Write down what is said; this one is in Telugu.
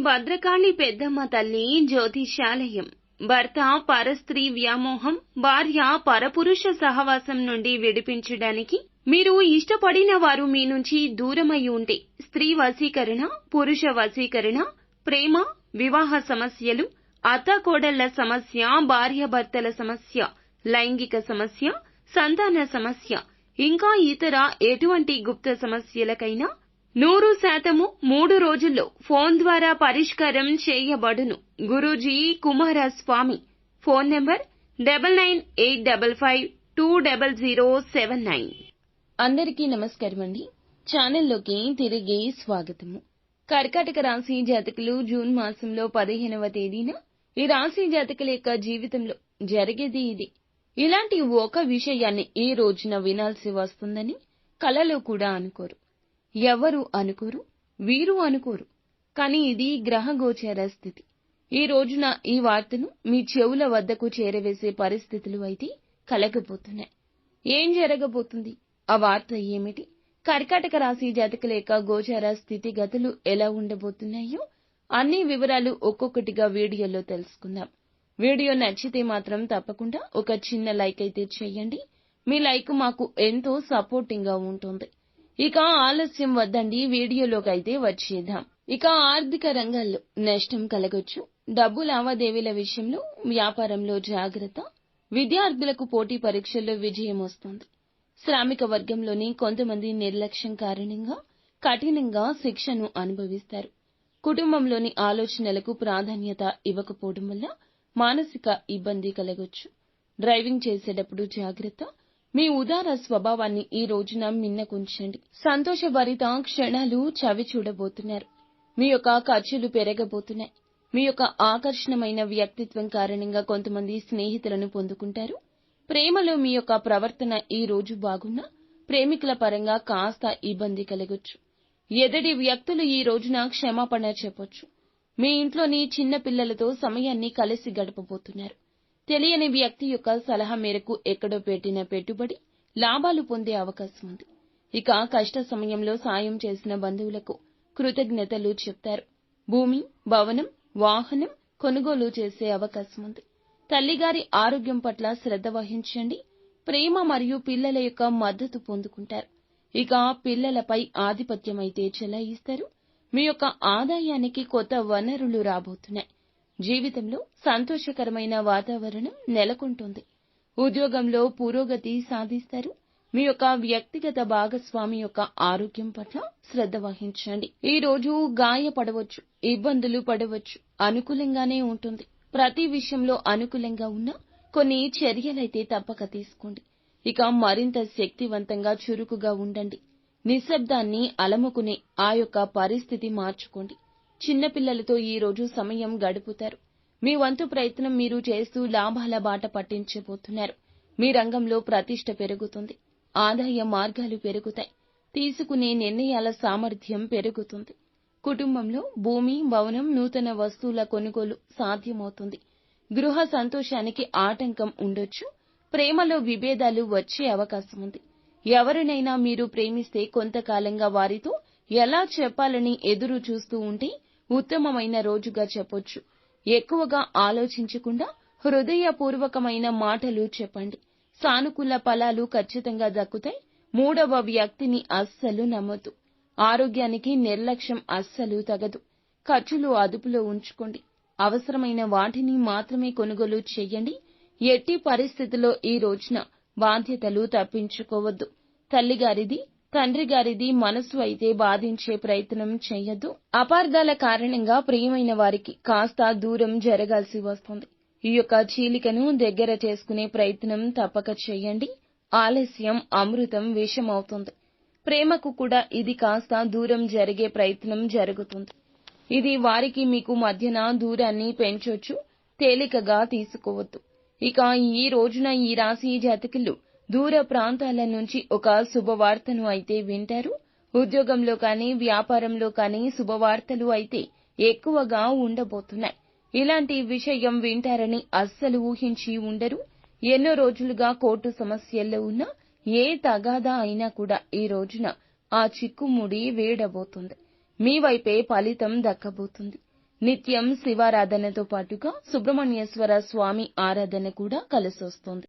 భద్రకాళి పెద్దమ్మ తల్లి జ్యోతిష్యాలయం. భర్త పరస్త్రీ వ్యామోహం, భార్య పరపురుష సహవాసం నుండి విడిపించడానికి మీరు ఇష్టపడిన వారు మీ నుంచి దూరమై ఉంటే స్త్రీ వశీకరణ, పురుష వశీకరణ, ప్రేమ, వివాహ సమస్యలు, అత్తాకోడళ్ల సమస్య, భార్యాభర్తల సమస్య, లైంగిక సమస్య, సంతాన సమస్య, ఇంకా ఇతర ఎటువంటి గుప్త సమస్యలకైనా 100% 3 రోజుల్లో ఫోన్ ద్వారా పరిష్కారం చేయబడును. గురూజీ కుమారస్వామి. Phone number 9985520079. అందరికీ నమస్కారం అండి. ఛానల్లోకి తిరిగి స్వాగతము. కర్కాటక రాశి జాతకులు జూన్ మాసంలో 15వ తేదీన ఈ రాశి జాతకుల యొక్క జీవితంలో జరిగేది ఇది. ఇలాంటి ఒక విషయాన్ని ఈ రోజున వినాల్సి వస్తుందని కలలో కూడా అనుకోరు. ఎవరు అనుకోరు, వీరు అనుకోరు. కానీ ఇది గ్రహ గోచార స్థితి. ఈ రోజున ఈ వార్తను మీ చెవుల వద్దకు చేరవేసే పరిస్థితులు అయితే కలగబోతున్నాయి. ఏం జరగబోతుంది? ఆ వార్త ఏమిటి? కర్కాటక రాశి జాతకుల యొక్క గోచార స్థితిగతులు ఎలా ఉండబోతున్నాయో అన్ని వివరాలు ఒక్కొక్కటిగా వీడియోలో తెలుసుకుందాం. వీడియో నచ్చితే మాత్రం తప్పకుండా ఒక చిన్న లైక్ అయితే చేయండి. మీ లైక్ మాకు ఎంతో సపోర్టింగ్ గా ఉంటుంది. ఇక ఆలస్యం వద్దండి, వీడియోలోకి అయితే వచ్చేద్దాం. ఇక ఆర్థిక రంగాల్లో నష్టం కలగొచ్చు. డబ్బు లావాదేవీల విషయంలో వ్యాపారంలో జాగ్రత్త. విద్యార్థులకు పోటీ పరీక్షల్లో విజయం వస్తుంది. శ్రామిక వర్గంలోని కొంతమంది నిర్లక్ష్యం కారణంగా కఠినంగా శిక్షను అనుభవిస్తారు. కుటుంబంలోని ఆలోచనలకు ప్రాధాన్యత ఇవ్వకపోవడం వల్ల మానసిక ఇబ్బంది కలగొచ్చు. డ్రైవింగ్ చేసేటప్పుడు జాగ్రత్త. మీ ఉదార స్వభావాన్ని ఈ రోజున మిన్నకుంచండి. సంతోషభరిత క్షణాలు చవి చూడబోతున్నారు. మీ యొక్క ఖర్చులు పెరగబోతున్నాయి. మీ యొక్క ఆకర్షణమైన వ్యక్తిత్వం కారణంగా కొంతమంది స్నేహితులను పొందుకుంటారు. ప్రేమలో మీ యొక్క ప్రవర్తన ఈ రోజు బాగున్నా ప్రేమికుల పరంగా కాస్త ఇబ్బంది కలగొచ్చు. ఎదుటి వ్యక్తులు ఈ రోజున క్షమాపణ చెప్పొచ్చు. మీ ఇంట్లోని చిన్న పిల్లలతో సమయాన్ని కలిసి గడపబోతున్నారు. తెలియని వ్యక్తి యొక్క సలహా మేరకు ఎక్కడో పెట్టిన పెట్టుబడి లాభాలు పొందే అవకాశం ఉంది. ఇక కష్ట సమయంలో సాయం చేసిన బంధువులకు కృతజ్ఞతలు చెప్తారు. భూమి, భవనం, వాహనం కొనుగోలు చేసే అవకాశం ఉంది. తల్లిగారి ఆరోగ్యం పట్ల శ్రద్ధ వహించండి. ప్రేమ మరియు పిల్లల యొక్క మద్దతు పొందుకుంటారు. ఇక పిల్లలపై ఆధిపత్యం అయితే చెలాయిస్తారు. మీ యొక్క ఆదాయానికి కొత్త వనరులు రాబోతున్నాయి. జీవితంలో సంతోషకరమైన వాతావరణం నెలకొంటుంది. ఉద్యోగంలో పురోగతి సాధిస్తారు. మీ యొక్క వ్యక్తిగత భాగస్వామి యొక్క ఆరోగ్యం పట్ల శ్రద్ధ వహించండి. ఈ రోజు గాయపడవచ్చు, ఇబ్బందులు పడవచ్చు. అనుకూలంగానే ఉంటుంది. ప్రతి విషయంలో అనుకూలంగా ఉన్న కొన్ని చర్యలైతే తప్పక తీసుకోండి. ఇక మరింత శక్తివంతంగా చురుకుగా ఉండండి. నిశ్శబ్దాన్ని అలముకునే ఆ యొక్క పరిస్థితి మార్చుకోండి. చిన్నపిల్లలతో ఈ రోజు సమయం గడుపుతారు. మీ వంతు ప్రయత్నం మీరు చేస్తూ లాభాల బాట పట్టించబోతున్నారు. మీ రంగంలో ప్రతిష్ట పెరుగుతుంది. ఆదాయ మార్గాలు పెరుగుతాయి. తీసుకునే నిర్ణయాల సామర్థ్యం పెరుగుతుంది. కుటుంబంలో భూమి, భవనం, నూతన వస్తువుల కొనుగోలు సాధ్యమవుతుంది. గృహ సంతోషానికి ఆటంకం ఉండొచ్చు. ప్రేమలో విభేదాలు వచ్చే అవకాశం ఉంది. ఎవరినైనా మీరు ప్రేమిస్తే కొంతకాలంగా వారితో ఎలా చెప్పాలని ఎదురు చూస్తూ ఉంటే ఉత్తమమైన రోజుగా చెప్పొచ్చు. ఎక్కువగా ఆలోచించకుండా హృదయపూర్వకమైన మాటలు చెప్పండి. సానుకూల ఫలాలు ఖచ్చితంగా దక్కుతాయి. మూడవ వ్యక్తిని అస్సలు నమ్మొద్దు. ఆరోగ్యానికి నిర్లక్ష్యం అస్సలు తగదు. ఖర్చులు అదుపులో ఉంచుకోండి. అవసరమైన వాటిని మాత్రమే కొనుగోలు చేయండి. ఎట్టి పరిస్థితుల్లో ఈ రోజున బాధ్యతలు తప్పించుకోవద్దు. తల్లిగారిది, తండ్రి గారిది మనసు అయితే బాధించే ప్రయత్నం చేయొద్దు. అపార్థాల కారణంగా ప్రియమైన వారికి కాస్త దూరం జరగాల్సి వస్తుంది. ఈ యొక్క చీలికను దగ్గర చేసుకునే ప్రయత్నం తప్పక చేయండి. ఆలస్యం అమృతం విషం అవుతుంది. ప్రేమకు కూడా ఇది కాస్త దూరం జరిగే ప్రయత్నం జరుగుతుంది. ఇది వారికి మీకు మధ్యన దూరాన్ని పెంచొచ్చు. తేలికగా తీసుకోవద్దు. ఇక ఈ రోజున ఈ రాశి జాతకులు దూర ప్రాంతాల నుంచి ఒక శుభవార్తను అయితే వింటారు. ఉద్యోగంలో కానీ వ్యాపారంలో కానీ శుభవార్తలు అయితే ఎక్కువగా ఉండబోతున్నాయి. ఇలాంటి విషయం వింటారని అస్సలు ఊహించి ఉండరు. ఎన్నో రోజులుగా కోర్టు సమస్యల్లో ఉన్న ఏ తగాదా అయినా కూడా ఈ రోజున ఆ చిక్కుముడి వేడబోతుంది. మీ వైపే ఫలితం దక్కబోతుంది. నిత్యం శివారాధనతో పాటుగా సుబ్రహ్మణ్యేశ్వర స్వామి ఆరాధన కూడా కలిసొస్తుంది.